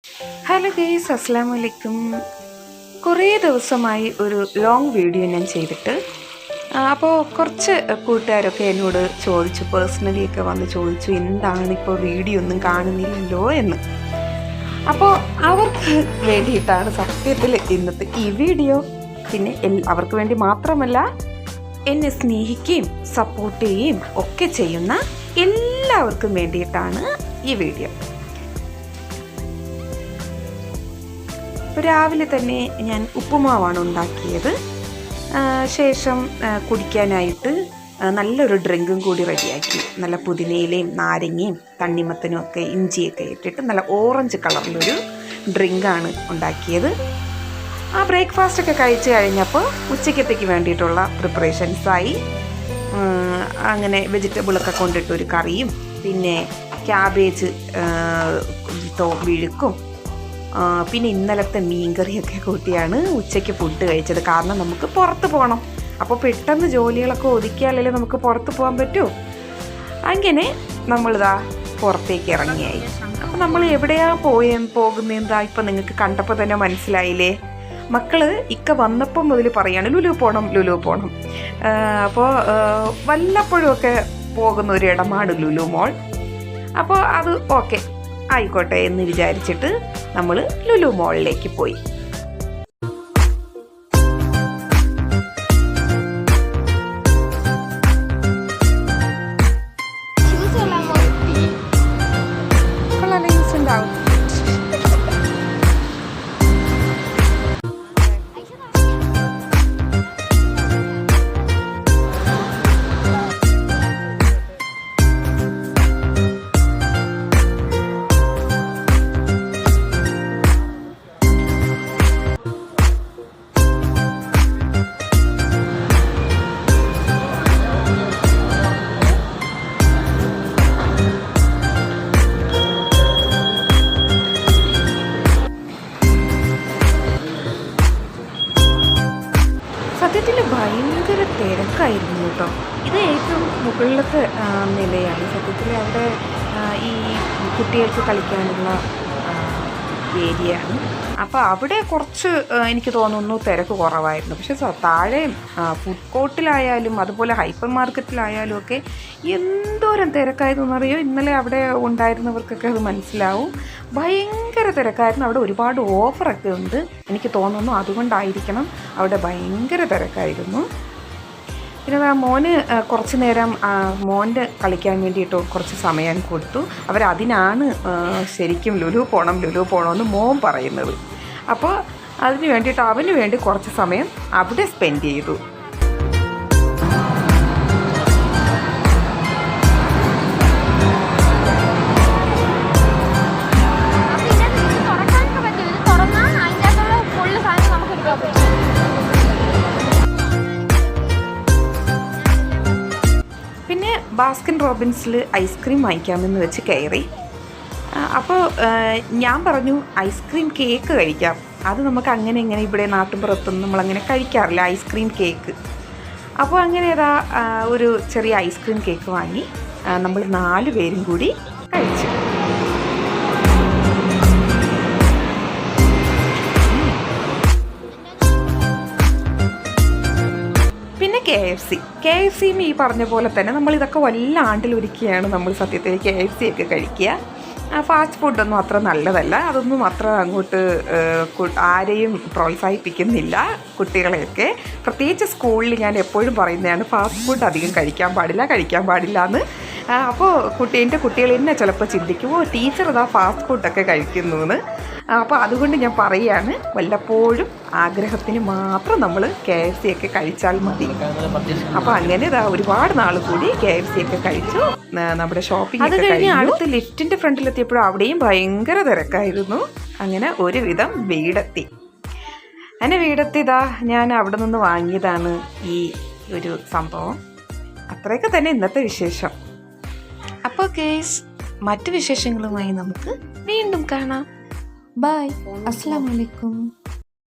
Hello guys, അസ്സലാമു അലൈക്കും. കുറേ ദിവസമായി ഒരു ലോങ് വീഡിയോ ഞാൻ ചെയ്തിട്ട്. അപ്പോൾ കുറച്ച് കൂട്ടുകാരൊക്കെ എന്നോട് ചോദിച്ചു, പേഴ്സണലിയൊക്കെ വന്ന് ചോദിച്ചു, എന്താണ് ഇപ്പോൾ വീഡിയോ ഒന്നും കാണുന്നില്ലല്ലോ എന്ന്. അപ്പോൾ അവർക്ക് വേണ്ടിയിട്ടാണ് സത്യത്തിൽ ഇന്നത്തെ ഈ വീഡിയോ. പിന്നെ അവർക്ക് വേണ്ടി മാത്രമല്ല, എന്നെ സ്നേഹിക്കുകയും സപ്പോർട്ട് ചെയ്യുകയും ഒക്കെ ചെയ്യുന്ന എല്ലാവർക്കും വേണ്ടിയിട്ടാണ് ഈ വീഡിയോ. രാവിലെ തന്നെ ഞാൻ ഉപ്പുമാവാണ് ഉണ്ടാക്കിയത്. ശേഷം കുടിക്കാനായിട്ട് നല്ലൊരു ഡ്രിങ്കും കൂടി റെഡിയാക്കി. നല്ല പുതിനയിലയും നാരങ്ങയും തണ്ണിമത്തനും ഒക്കെ ഇഞ്ചിയൊക്കെ ഇട്ടിട്ട് നല്ല ഓറഞ്ച് കളറിലൊരു ഡ്രിങ്കാണ് ഉണ്ടാക്കിയത്. ആ ബ്രേക്ക്ഫാസ്റ്റൊക്കെ കഴിച്ച് കഴിഞ്ഞപ്പോൾ ഉച്ചക്കത്തേക്ക് വേണ്ടിയിട്ടുള്ള പ്രിപ്പറേഷൻസായി. അങ്ങനെ വെജിറ്റബിളൊക്കെ കൊണ്ടിട്ടൊരു കറിയും പിന്നെ ക്യാബേജ് വിഴുക്കും പിന്നെ ഇന്നലത്തെ മീൻകറിയൊക്കെ കൂട്ടിയാണ് ഉച്ചയ്ക്ക് ഫുഡ് കഴിച്ചത്. കാരണം നമുക്ക് പുറത്ത് പോകണം. അപ്പോൾ പെട്ടെന്ന് ജോലികളൊക്കെ ഒതുക്കിയാലല്ലേ നമുക്ക് പുറത്ത് പോകാൻ പറ്റൂ. അങ്ങനെ നമ്മളിതാ പുറത്തേക്ക് ഇറങ്ങിയായി. അപ്പോൾ നമ്മൾ എവിടെയാണ് പോകുന്നതെന്താ ഇപ്പം നിങ്ങൾക്ക് കണ്ടപ്പോൾ തന്നെ മനസ്സിലായില്ലേ. മക്കള് ഇക്ക വന്നപ്പം മുതൽ പറയാണ് ലുലു പോകണം. അപ്പോൾ വല്ലപ്പോഴും ഒക്കെ പോകുന്ന ഒരു ഇടമാണ് ലുലു മോൾ. അപ്പോൾ അത് ഓക്കെ ആയിക്കോട്ടെ എന്ന് വിചാരിച്ചിട്ട് നമ്മൾ ലുലു മോളിലേക്ക് പോയി. സത്യത്തിൽ ഭയങ്കര തിരക്കായിരുന്നു കേട്ടോ. ഇത് ഏറ്റവും മുകളിലത്തെ നിലയാണ്. സത്യത്തിൽ അവിടെ ഈ കുട്ടികൾക്ക് കളിക്കാനുള്ള ഏരിയയാണ്. അപ്പോൾ അവിടെ കുറച്ച് എനിക്ക് തോന്നുന്നു തിരക്ക് കുറവായിരുന്നു. പക്ഷെ താഴെയും ഫുഡ് കോർട്ടിലായാലും അതുപോലെ ഹൈപ്പർ മാർക്കറ്റിലായാലും ഒക്കെ എന്തോരം തിരക്കായിരുന്നു അറിയോ. ഇന്നലെ അവിടെ ഉണ്ടായിരുന്നവർക്കൊക്കെ അത് മനസ്സിലാവും. ഭയങ്കര തിരക്കായിരുന്നു. അവിടെ ഒരുപാട് ഓഫറൊക്കെ ഉണ്ട്. എനിക്ക് തോന്നുന്നു അതുകൊണ്ടായിരിക്കണം അവിടെ ഭയങ്കര തിരക്കായിരുന്നു. പിന്നെ മോന് കുറച്ച് നേരം മോൻ്റെ കളിക്കാൻ വേണ്ടിയിട്ട് കുറച്ച് സമയം കൊടുത്തു. അവരതിനാണ് ശരിക്കും ലുലു പോകണമെന്ന് മോൻ പറയുന്നത്. അപ്പോൾ അതിന് വേണ്ടിയിട്ട് അവന് വേണ്ടി കുറച്ച് സമയം അവിടെ സ്പെൻഡ് ചെയ്തു. പിന്നെ ബാസ്കിൻ റോബിൻസിൽ ഐസ്ക്രീം വാങ്ങിക്കാമെന്ന് വെച്ച് കയറി. അപ്പോൾ ഞാൻ പറഞ്ഞു ഐസ്ക്രീം കേക്ക് കഴിക്കാം. അത് നമുക്ക് അങ്ങനെ ഇങ്ങനെ ഇവിടെ നാട്ടുമ്പുറത്തൊന്നും നമ്മളങ്ങനെ കഴിക്കാറില്ല ഐസ്ക്രീം കേക്ക്. അപ്പോൾ അങ്ങനെ ഏതാ ഒരു ചെറിയ ഐസ്ക്രീം കേക്ക് വാങ്ങി നമ്മൾ 4 പേരും കൂടി കഴിച്ചു. കെ എഫ് സിയും ഈ പറഞ്ഞ പോലെ തന്നെ നമ്മളിതൊക്കെ വല്ല ആണ്ടിലൊരുക്കിയാണ് നമ്മൾ സത്യത്തിൽ KFC ഒക്കെ കഴിക്കുക. ഫാസ്റ്റ് ഫുഡൊന്നും അത്ര നല്ലതല്ല. അതൊന്നും അത്ര അങ്ങോട്ട് ആരെയും പ്രോത്സാഹിപ്പിക്കുന്നില്ല കുട്ടികളെയൊക്കെ. പ്രത്യേകിച്ച് സ്കൂളിൽ ഞാൻ എപ്പോഴും പറയുന്നതാണ് ഫാസ്റ്റ് ഫുഡ് അധികം കഴിക്കാൻ പാടില്ല എന്ന്. അപ്പോൾ എൻ്റെ കുട്ടികൾ എന്നെ ചിലപ്പോൾ ചിന്തിക്കുമോ ടീച്ചർ ഇതാ ഫാസ്റ്റ് ഫുഡൊക്കെ കഴിക്കുന്നു എന്ന്. അപ്പോൾ അതുകൊണ്ട് ഞാൻ പറയുകയാണ്, വല്ലപ്പോഴും ആഗ്രഹത്തിന് മാത്രം നമ്മൾ KFC ഒക്കെ കഴിച്ചാൽ മതി. അപ്പോൾ അങ്ങനെ ഇതാ ഒരുപാട് നാൾ കൂടി KFC ഒക്കെ കഴിച്ചു. നമ്മുടെ ഷോപ്പിംഗ് ഒക്കെ കഴിഞ്ഞ് അടുത്ത് ലിഫ്റ്റിൻ്റെ ഫ്രണ്ടിലെത്തിയപ്പോഴും അവിടെയും ഭയങ്കര തിരക്കായിരുന്നു. അങ്ങനെ ഒരുവിധം വീടെത്തി. ഇതാ ഞാൻ അവിടെ നിന്ന് വാങ്ങിയതാണ് ഈ ഒരു സംഭവം. അത്രയൊക്കെ തന്നെ ഇന്നത്തെ വിശേഷം. അപ്പോൾ ഗൈസ്, മറ്റു വിശേഷങ്ങളുമായി നമുക്ക് വീണ്ടും കാണാം. ബൈ. അസ്സലാമു അലൈക്കും.